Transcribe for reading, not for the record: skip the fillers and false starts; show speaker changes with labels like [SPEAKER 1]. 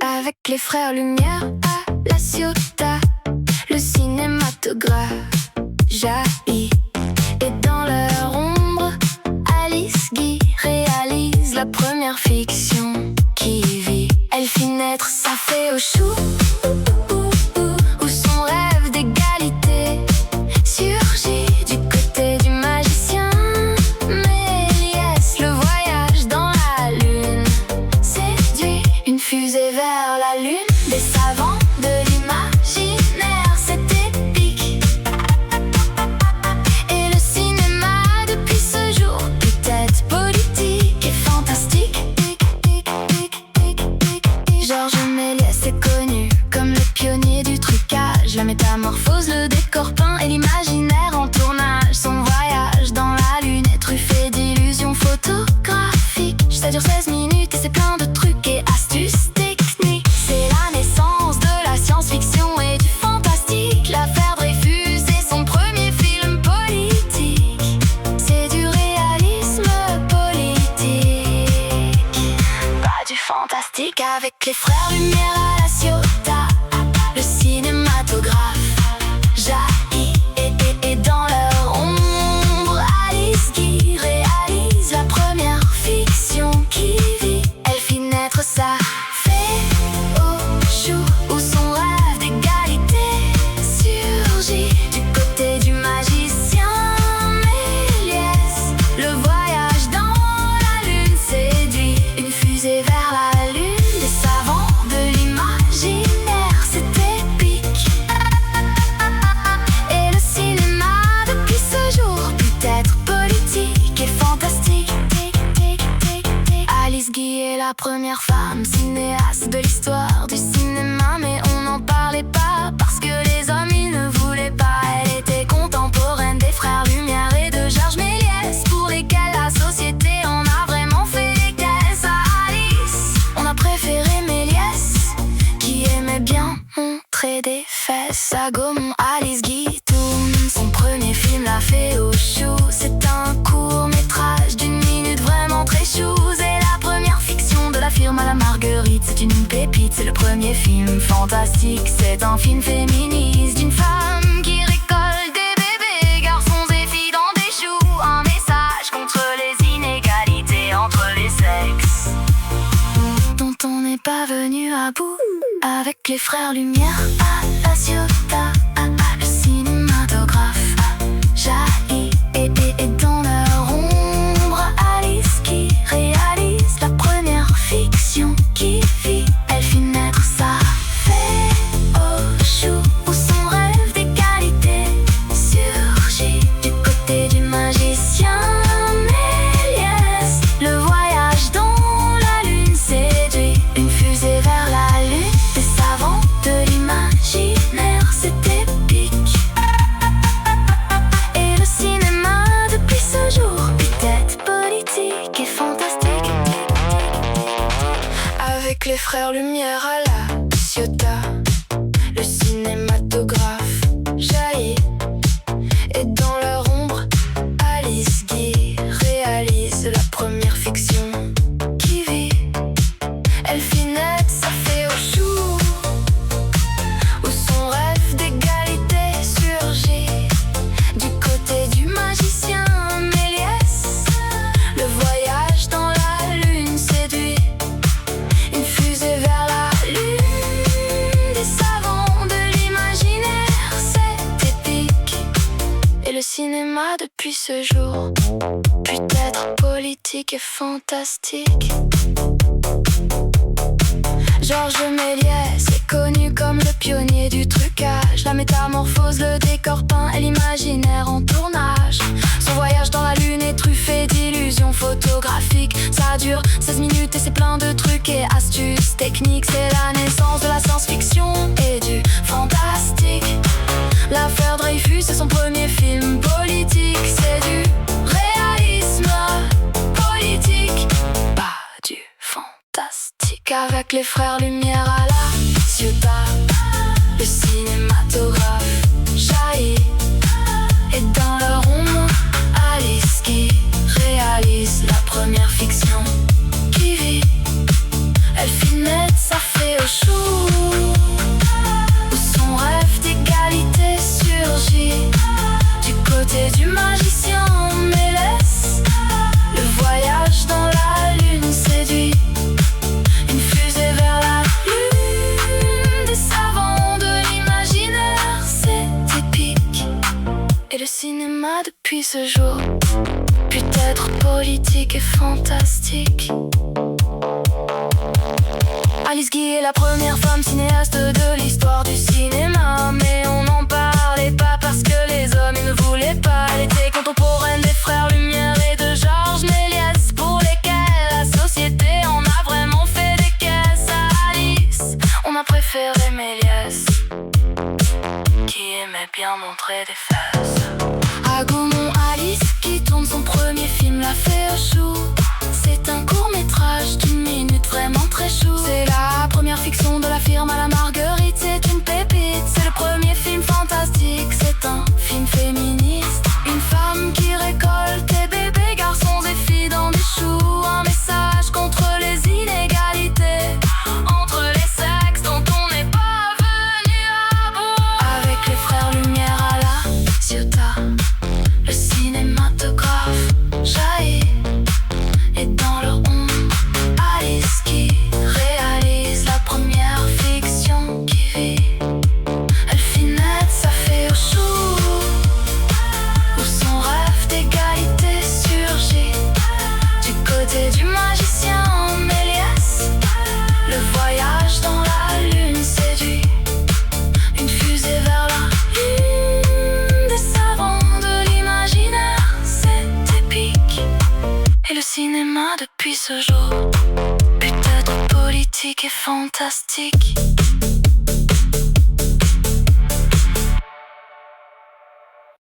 [SPEAKER 1] Avec les frères Lumière à La Ciotat, le cinématographe jaillit. Et dans leur ombre, Alice Guy réalise la première fiction qui vit. Elle fit naître sa fée au chou, où son rêve d'égalité surgit du côté du magicien Méliès. Le voyage dans la lune séduit une fusée vers la lune. Des savants de l'imaginaire, c'est épique. Et le cinéma depuis ce jour peut être politique et fantastique. Georges Méliès est connu comme le pionnier du trucage, la métamorphose, le décor peint et l'imaginaire en tournage. Son voyage dans la lune est truffé d'illusions photographiques. Ça dure 16 minutes et c'est plein de trucs et astuces techniques. C'est la naissance de la science-fiction et du fantastique. L'affaire Dreyfus est son premier film politique. C'est du réalisme politique, pas du fantastique. Avec les frères Lumière à La Ciotat, le cinématographe jaillit. Et dans leur ombre, Alice Guy réalise la première fiction qui vit. Elle fit naître sa fée au chou, où son rêve d'égalité surgit du côté du magicien Méliès. Le voyage dans la lune séduit une fusée vers la lune. Des savants de l'imaginaire, c'est épique. Et le cinéma depuis ce jour peut être politique et fantastique. Alice Guy est la première femme cinéaste de l'histoire du cinéma, mais on n'en parlait pas parce que les hommes ils ne voulaient pas. Elle était contemporaine des frères Lumière et de Georges Méliès, pour lesquels la société en a vraiment fait des caisses. À Alice, on a préféré Méliès, qui aimait bien montrer des fesses. À Gaumont, Alice Guy tourne son premier film, La Fée au chou. C'est un court-métrage d'une minute vraiment très chou. C'est la première fiction de la firme à la Marguerite. C'est une pépite, c'est le premier film fantastique. C'est un film féministe d'une femme qui récolte des bébés, garçons et filles dans des choux. Un message contre les inégalités entre les sexes, dont on n'est pas venu à bout. Avec les frères Lumière à La Ciotat, le cinématographe jaillit. Et dans leur ombre, Alice qui réalise la première fiction qui vit. Elle fit naître sa fée au chou, où son rêve d'égalité surgit du côté du magicien Méliès. Le voyage dans la lune séduit une fusée vers la lune. Des savants de l'imaginaire, c'est épique. Et le cinéma depuis ce jour peut être politique et fantastique. Avec les frères Lumière à La Ciotat, le cinématographe jaillit. Et dans leur ombre, Alice Guy réalise la première fiction qui vit. Elle fit naître sa fée au chou, où son rêve d'égalité surgit du côté du magicien Méliès. Le voyage dans la lune séduit une fusée vers la lune. Des savants de l'imaginaire, c'est épique. Et le cinéma depuis ce jour peut être politique et fantastique. Georges Méliès est connu comme le pionnier du trucage, la métamorphose, le décor peint et l'imaginaire en tournage. Son voyage dans la lune est truffé d'illusions photographiques. Ça dure 16 minutes et c'est plein de trucs et astuces techniques. C'est la naissance de la science-fiction et du fantastique. L'affaire Dreyfus est son premier film politique. C'est du réalisme politique, pas du fantastique. Avec les frères Lumière à La Ciotat, le cinématographe jaillit. Et dans leur ombre, Alice Guy réalise la première fiction qui vit. Elle fit naître sa fée au chou, où son rêve d'égalité surgit. Du côté du magicien Mélès, le voyage dans la lune séduit. Une fusée vers la lune, des savants de l'imaginaire, c'est épique. Et le cinéma depuis ce jour peut être politique et fantastique. Alice Guy est la première femme cinéaste de l'histoire du cinéma, mais on n'en parlait pas parce que les hommes ils ne voulaient pas. Elle était contemporaine des frères Lumière et de Georges Méliès, pour lesquels la société en a vraiment fait des caisses. À Alice, on a préféré Méliès, qui aimait bien montrer des fesses. À Gaumont, Alice, qui tourne son premier film, l'a fait au chou. C'est un court-métrage d'1 minute, vraiment très chou. C'est la première fiction de la firme à la Marguerite, c'est une pépite. C'est le premier film fantastique, c'est un film féministe. Une femme qui récolte des bébés, garçons et filles dans des choux. Un message contre les inégalités entre les sexes dont on n'est pas venu à bout. Avec les frères Lumière à la Ciotat, le cinématographe jaillit. Et dans leur ombre, Alice qui réalise la première fiction qui vit. Elle finette sa fée au chou, où son rêve d'égalité surgit. Du côté du magicien Méliès, le voyage dans la lune séduit. Une fusée vers la lune, des savants de l'imaginaire, c'est épique. Et le cinéma depuis ce jour peut être politique et fantastique.